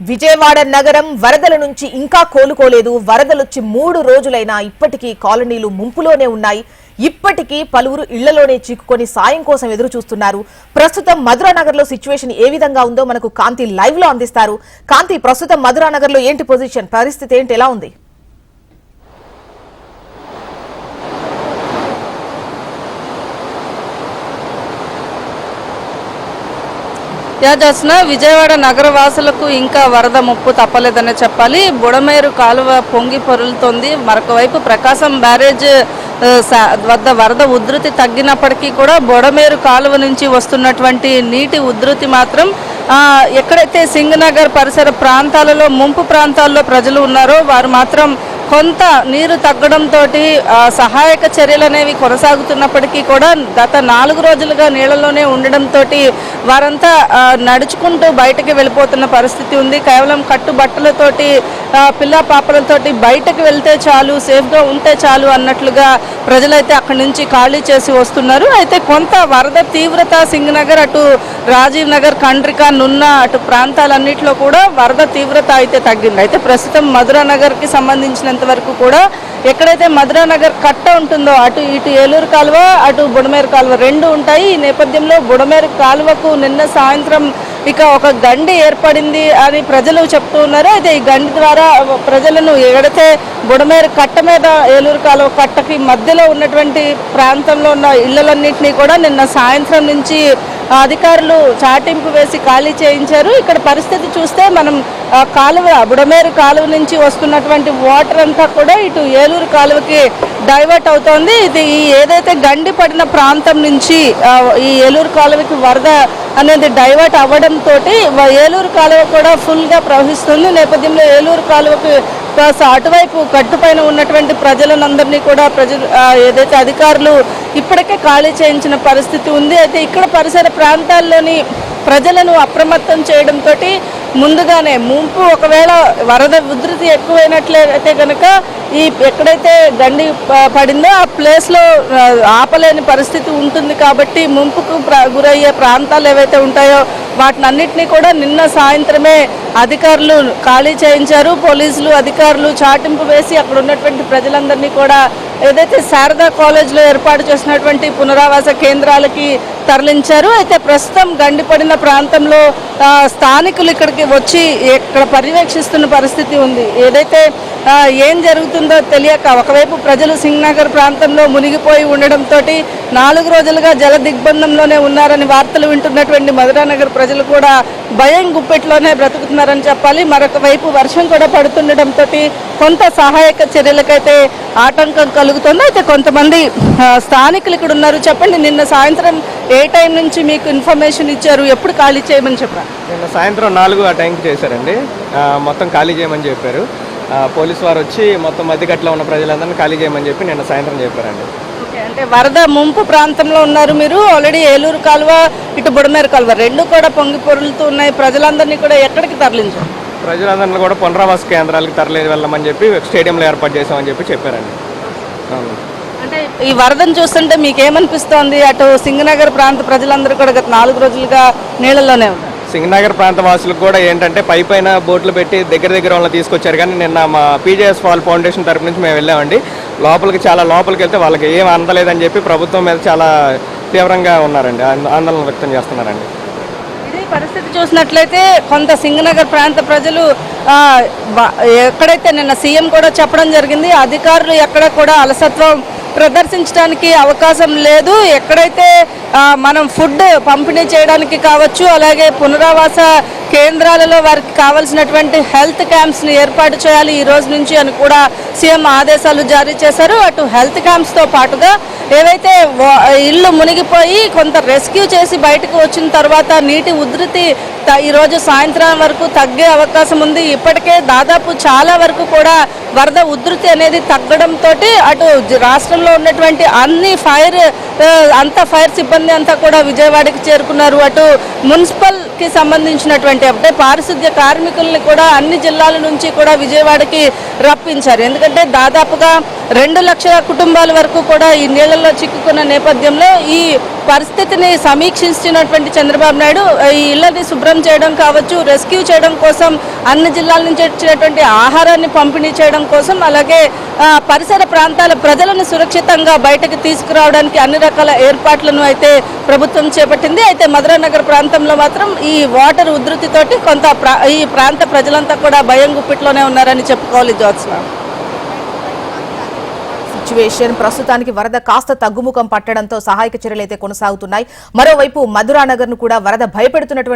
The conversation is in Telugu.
విజయవాడ నగరం వరదల నుంచి ఇంకా కోలుకోలేదు. వరదలొచ్చి 3 రోజులైనా ఇప్పటికీ కాలనీలు ముంపులోనే ఉన్నాయి. ఇప్పటికీ పలువురు ఇళ్లలోనే చిక్కుకొని సాయం కోసం ఎదురు చూస్తున్నారు. ప్రస్తుతం మధురానగర్ లో సిచ్యువేషన్ ఏ విధంగా ఉందో మనకు కాంతి లైవ్ లో అందిస్తారు. కాంతి, ప్రస్తుతం మధురానగర్ లో ఏంటి పొజిషన్, పరిస్థితి ఏంటి, ఎలా ఉంది? యాజన విజయవాడ నగర వాసులకు ఇంకా వరద ముప్పు తప్పలేదనే చెప్పాలి. బుడమేరు కాలువ పొంగి పొరులుతోంది. మరొక వైపు ప్రకాశం బ్యారేజ్ వద్ద వరద ఉధృతి తగ్గినప్పటికీ కూడా బుడమేరు కాలువ నుంచి వస్తున్నటువంటి నీటి ఉధృతి మాత్రం ఎక్కడైతే సింగనగర్ పరిసర ప్రాంతాలలో ముంపు ప్రాంతాల్లో ప్రజలు ఉన్నారో వారు మాత్రం కొంత నీరు తగ్గడంతో సహాయక చర్యలు అనేవి కొనసాగుతున్నప్పటికీ కూడా గత 4 రోజులుగా నీళ్లలోనే ఉండడంతో వారంతా నడుచుకుంటూ బయటకు వెళ్ళిపోతున్న పరిస్థితి ఉంది. కేవలం కట్టుబట్టలతోటి పిల్ల పాపలతోటి బయటకు వెళ్తే చాలు, సేఫ్గా ఉంటే చాలు అన్నట్లుగా ప్రజలైతే అక్కడి నుంచి ఖాళీ చేసి వస్తున్నారు. అయితే కొంత వరద తీవ్రత సింగనగర్, అటు రాజీవ్ నగర్, కండ్రిక, నున్న అటు ప్రాంతాలన్నింటిలో కూడా వరద తీవ్రత అయితే తగ్గింది. అయితే ప్రస్తుతం మధురానగర్కి సంబంధించిన వరకు కూడా ఎక్కడైతే మధురానగర్ కట్ట ఉంటుందో అటు ఇటు ఏలూరు కాలువ, అటు బుడమేరు కాలువ రెండు ఉంటాయి. ఈ నేపథ్యంలో బుడమేరు కాలువకు నిన్న సాయంత్రం ఇక ఒక గండి ఏర్పడింది అని ప్రజలు చెప్తూ ఉన్నారు. అయితే ఈ గండి ద్వారా ప్రజలను ఎక్కడైతే బుడమేరు కట్ట మీద ఏలూరు కాలువ కట్టకి మధ్యలో ఉన్నటువంటి ప్రాంతంలో ఉన్న ఇళ్లన్నింటినీ కూడా నిన్న సాయంత్రం నుంచి అధికారులు చాటింపు వేసి ఖాళీ చేయించారు. ఇక్కడ పరిస్థితి చూస్తే మనం కాలువ బుడమేరు కాలువ నుంచి వస్తున్నటువంటి వాటర్ అంతా కూడా ఇటు ఏలూరు కాలువకి డైవర్ట్ అవుతోంది. ఇది ఏదైతే గండి పడిన ప్రాంతం నుంచి ఈ ఏలూరు కాలువకి వరద అనేది డైవర్ట్ అవ్వడంతో ఏలూరు కాలువ కూడా ఫుల్గా ప్రవహిస్తుంది. నేపథ్యంలో ఏలూరు కాలువకి అటువైపు కట్టుపైన ఉన్నటువంటి ప్రజలందరినీ కూడా ఏదైతే అధికారులు ఇప్పటికే ఖాళీ చేయించిన పరిస్థితి ఉంది. అయితే ఇక్కడ పరిసర ప్రాంతాల్లోని ప్రజలను అప్రమత్తం చేయడంతో ముందుగానే ముంపు ఒకవేళ వరద ఉధృతి ఎక్కువైనట్లయితే కనుక ఎక్కడైతే గండి పడిందో ఆ ప్లేస్లో ఆపలేని పరిస్థితి ఉంటుంది. కాబట్టి ముంపుకు గురయ్యే ప్రాంతాలు ఏవైతే ఉంటాయో వాటినన్నింటినీ కూడా నిన్న సాయంత్రమే అధికారులు ఖాళీ చేయించారు. పోలీసులు అధికారులు చాటింపు వేసి అక్కడ ఉన్నటువంటి ప్రజలందరినీ కూడా ఏదైతే శారదా కాలేజ్లో ఏర్పాటు చేసినటువంటి పునరావాస కేంద్రాలకి తరలించారు. అయితే ప్రస్తుతం గండిపడిన ప్రాంతంలో స్థానికులు ఇక్కడికి వచ్చి ఇక్కడ పర్యవేక్షిస్తున్న పరిస్థితి ఉంది. ఏదైతే ఏం జరుగుతుందో తెలియక ఒకవైపు ప్రజలు సింగనగర్ ప్రాంతంలో మునిగిపోయి ఉండడంతో 4 రోజులుగా జల దిగ్బంధంలోనే ఉన్నారని వార్తలు వింటున్నటువంటి మధురానగర్ ప్రజలు కూడా భయం గుప్పెట్లోనే బ్రతుకుతున్నారని చెప్పాలి. మరొక వైపు వర్షం కూడా పడుతుండడంతో కొంత సహాయక చర్యలకైతే ఆటంకం కలుగుతుంది. అయితే కొంతమంది స్థానికులు ఇక్కడ ఉన్నారు. చెప్పండి, నిన్న సాయంత్రం ఏ టైం నుంచి మీకు ఇన్ఫర్మేషన్ ఇచ్చారు, ఎప్పుడు ఖాళీ చేయమని చెప్పారు? నిన్న సాయంత్రం 4 ఆ టైంకి చేశారండి. మొత్తం ఖాళీ చేయమని చెప్పారు. పోలీసు వారు వచ్చి మొత్తం మధ్యగట్లో ఉన్న ప్రజలందరినీ ఖాళీ చేయమని చెప్పి నిన్న సాయంత్రం చెప్పారండి. అంటే వరద ముంపు ప్రాంతంలో ఉన్నారు మీరు. ఆల్రెడీ ఏలూరు కాలువ, ఇటు బుడమేరు కాలువ రెండు కూడా పొంగి పొరులుతూ ఉన్నాయి. ప్రజలందరినీ కూడా ఎక్కడికి తరలించారు? ప్రజలందరినీ కూడా పునరావాస కేంద్రాలకు తరలి వెళ్ళమని చెప్పి స్టేడియంలో ఏర్పాటు చేసామని చెప్పి చెప్పారండి. అంటే ఈ వరదను చూస్తుంటే మీకు ఏమనిపిస్తోంది? అటు సింగనగర్ ప్రాంత ప్రజలందరూ కూడా గత 4 రోజులుగా నీళ్ళలోనే ఉన్నారు. సింగనగర్ ప్రాంత వాసులకు కూడా ఏంటంటే పైన బోట్లు పెట్టి దగ్గర వాళ్ళని తీసుకొచ్చారు. కానీ నిన్న మా పీజేఎస్ ఫాల్ ఫౌండేషన్ తరపు నుంచి మేము వెళ్ళామండి. చాలా లోపలికి వెళ్తే వాళ్ళకి ఏం అందలేదని చెప్పి ప్రభుత్వం మీద చాలా తీవ్రంగా ఉన్నారండి, ఆందోళన వ్యక్తం చేస్తున్నారండి. ఇదే పరిస్థితి చూసినట్లయితే కొంత సింగనగర్ ప్రాంత ప్రజలు ఎక్కడైతే నిన్న సీఎం కూడా చెప్పడం జరిగింది, అధికారులు ఎక్కడ కూడా అలసత్వం ప్రదర్శించడానికి అవకాశం లేదు. ఎక్కడైతే మనం ఫుడ్ పంపిణీ చేయడానికి కావచ్చు, అలాగే పునరావాస కేంద్రాలలో వారికి కావాల్సినటువంటి హెల్త్ క్యాంప్స్ని ఏర్పాటు చేయాలి ఈ రోజు నుంచి అని కూడా సీఎం ఆదేశాలు జారీ చేశారు. అటు హెల్త్ క్యాంప్స్తో పాటుగా ఏవైతే ఇళ్ళు మునిగిపోయి కొంత రెస్క్యూ చేసి బయటకు వచ్చిన తర్వాత నీటి ఉధృతి ఈరోజు సాయంత్రం వరకు తగ్గే అవకాశం ఉంది. ఇప్పటికే దాదాపు చాలా వరకు కూడా వరద ఉధృతి అనేది తగ్గడంతో అటు రాష్ట్రంలో ఉన్నటువంటి ఫైర్ సిబ్బంది అంతా కూడా విజయవాడకి చేరుకున్నారు. అటు మున్సిపల్కి సంబంధించినటువంటి అంటే పారిశుద్ధ్య కార్మికుల్ని కూడా అన్ని జిల్లాల నుంచి కూడా విజయవాడకి రప్పించారు. ఎందుకంటే దాదాపుగా 2 లక్షల కుటుంబాల వరకు కూడా ఈ నీళ్ళల్లో చిక్కుకున్న నేపథ్యంలో ఈ పరిస్థితిని సమీక్షించినటువంటి చంద్రబాబు నాయుడు ఈ ఇళ్లని శుభ్రం చేయడం కావచ్చు, రెస్క్యూ చేయడం కోసం అన్ని జిల్లాల నుంచి వచ్చినటువంటి ఆహారాన్ని పంపిణీ చేయడం కోసం, అలాగే పరిసర ప్రాంతాల ప్రజలను సురక్షితంగా బయటకు తీసుకురావడానికి అన్ని రకాల ఏర్పాట్లను అయితే ప్రభుత్వం చేపట్టింది. అయితే మధురానగర్ ప్రాంతంలో మాత్రం ఈ వాటర్ ఉధృతితోటి కొంత ఈ ప్రాంత ప్రజలంతా కూడా భయం గుప్పిట్లోనే ఉన్నారని చెప్పుకోవాలి. జ్యోత్స్న, సిచ్యువేషన్ ప్రస్తుతానికి వరద కాస్త తగ్గుముఖం పట్టడంతో సహాయక చర్యలు అయితే కొనసాగుతున్నాయి. మరోవైపు మధురానగర్ ను కూడా వరద భయపెడుతున్నటువంటి